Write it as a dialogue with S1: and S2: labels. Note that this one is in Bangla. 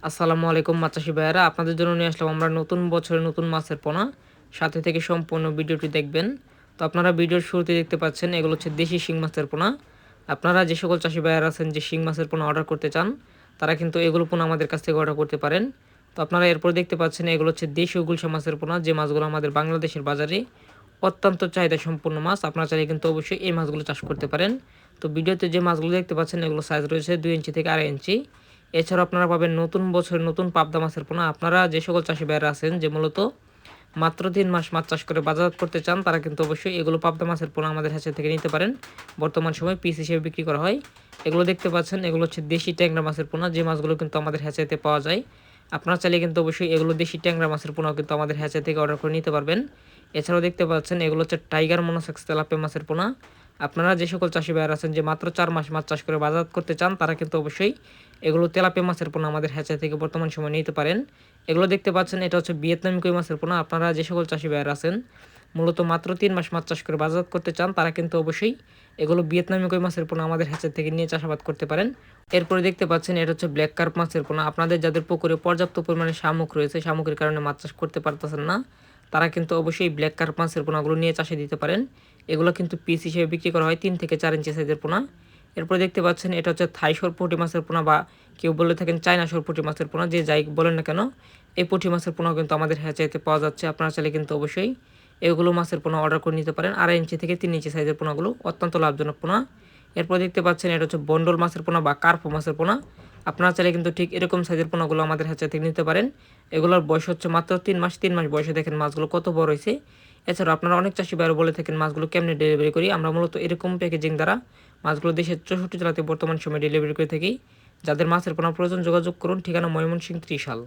S1: আসসালামু আলাইকুম মাছ চাষি ভাইয়েরা, আপনাদের জন্য নিয়ে আসলাম আমরা নতুন বছরে নতুন মাছের পোনা। সাথে থেকে সম্পূর্ণ ভিডিওটি দেখবেন। তো আপনারা ভিডিওর শুরুতে দেখতে পাচ্ছেন এগুলো হচ্ছে দেশি শিং মাছের পোনা। আপনারা যে সকল চাষি ভাইয়েরা আছেন যে শিং মাছের পোনা অর্ডার করতে চান, তারা কিন্তু এগুলো পোনা আমাদের কাছ থেকে অর্ডার করতে পারেন। তো আপনারা এরপর দেখতে পাচ্ছেন এগুলো হচ্ছে দেশীয় গুলশা মাছের পোনা, যে মাছগুলো আমাদের বাংলাদেশের বাজারে অত্যন্ত চাহিদা সম্পূর্ণ মাছ। আপনারা চাইলে কিন্তু অবশ্যই এই মাছগুলো চাষ করতে পারেন। তো ভিডিওতে যে মাছগুলো দেখতে পাচ্ছেন এগুলো সাইজ রয়েছে 2 ইঞ্চি থেকে 2.5 ইঞ্চি। এছাড়াও আপনারা পাবেন নতুন বছরের নতুন পাবদা মাছের পোনা। আপনারা যে সকল চাষি ভাইয়েরা আছেন যে মূলত মাত্র 3 মাস মাছ চাষ করে বাজারজাত করতে চান, তারা কিন্তু অবশ্যই এগুলো পাবদা মাছের পোনা আমাদের কাছ থেকে নিতে পারেন। বর্তমান সময়ে পিস হিসেবে বিক্রি করা হয়। এগুলো দেখতে পাচ্ছেন এগুলো হচ্ছে দেশি ট্যাংরা মাছের পোনা, যে মাছগুলো কিন্তু আমাদের হ্যাচারিতে পাওয়া যায়। আপনারা চাইলে কিন্তু অবশ্যই এগুলো দেশি ট্যাংরা মাছের পোনাও কিন্তু আমাদের হ্যাচারি থেকে অর্ডার করে নিতে পারবেন। এছাড়াও দেখতে পাচ্ছেন এগুলো হচ্ছে টাইগার মনোসেক্স তেলাপিয়া মাছের পোনা। আপনারা যে সকল চাষি ভাইয়েরা আছেন যে মাত্র 4 মাস মাছ চাষ করে বাজারজাত করতে চান, তারা কিন্তু অবশ্যই এগুলো তেলাপিয়া মাছের পোনা আমাদের হ্যাচারি থেকে বর্তমান সময়ে নিতে পারেন। এগুলো দেখতে পাচ্ছেন এটা হচ্ছে ভিয়েতনামি কই মাছের পোনা। আপনারা যে সকল চাষি ভাইয়েরা আছেন মূলত মাত্র 3 মাস মাছ চাষ করে বাজারজাত করতে চান, তারা কিন্তু অবশ্যই এগুলো ভিয়েতনামি কই মাছের পোনা আমাদের হ্যাচারি থেকে নিয়ে চাষাবাদ করতে পারেন। এরপরে দেখতে পাচ্ছেন এটা হচ্ছে ব্ল্যাক কার্প মাছের পোনা। আপনাদের যাদের পুকুরে পর্যাপ্ত পরিমাণে শামুক রয়েছে, শামুকের কারণে মাছ চাষ করতে পারতেছেন না, তারা কিন্তু অবশ্যই ব্ল্যাক কার্প মাছের পোনাগুলো নিয়ে চাষে দিতে পারেন। এগুলো কিন্তু পিস হিসেবে বিক্রি করা হয় 3 থেকে 4 ইঞ্চি সাইজের পোনা। এরপরে দেখতে পাচ্ছেন এটা হচ্ছে থাই সরপুঁটি মাছের পোনা, বা কেউ বলে থাকেন চায়না সরপুঁটি মাছের পোনা, যে যাই বলেন না কেন এই পুঁটি মাছের পোনাও কিন্তু আমাদের হ্যাচারিতে পাওয়া যাচ্ছে। আপনারা চাইলে কিন্তু অবশ্যই এগুলো মাছের পোনা অর্ডার করে নিতে পারেন। 2.5 ইঞ্চি থেকে 3 ইঞ্চি সাইজের পোনাগুলো অত্যন্ত লাভজনক পোনা। এরপর দেখতে পাচ্ছেন এটা হচ্ছে বন্ডল মাছের পোনা বা কার্পো মাছের পোনা। আপনারা চাইলে কিন্তু ঠিক এরকম সাইজের পোনাগুলো আমাদের হ্যাচারি থেকে নিতে পারেন। এগুলোর বয়স হচ্ছে মাত্র 3 মাস। 3 মাস বয়সে দেখেন মাছগুলো কত বড় হয়েছে। এছাড়াও আপনারা অনেক চাষি ভাইরা বলে থাকেন মাছগুলো কেমনে ডেলিভারি করি। আমরা মূলত এরকম প্যাকেজিং দ্বারা মাছগুলো দেশের 64 জেলাতে বর্তমান সময়ে ডেলিভারি করে থাকি। যাদের মাছের পোনা প্রয়োজন যোগাযোগ করুন। ঠিকানা ময়মনসিংহ ত্রিশাল।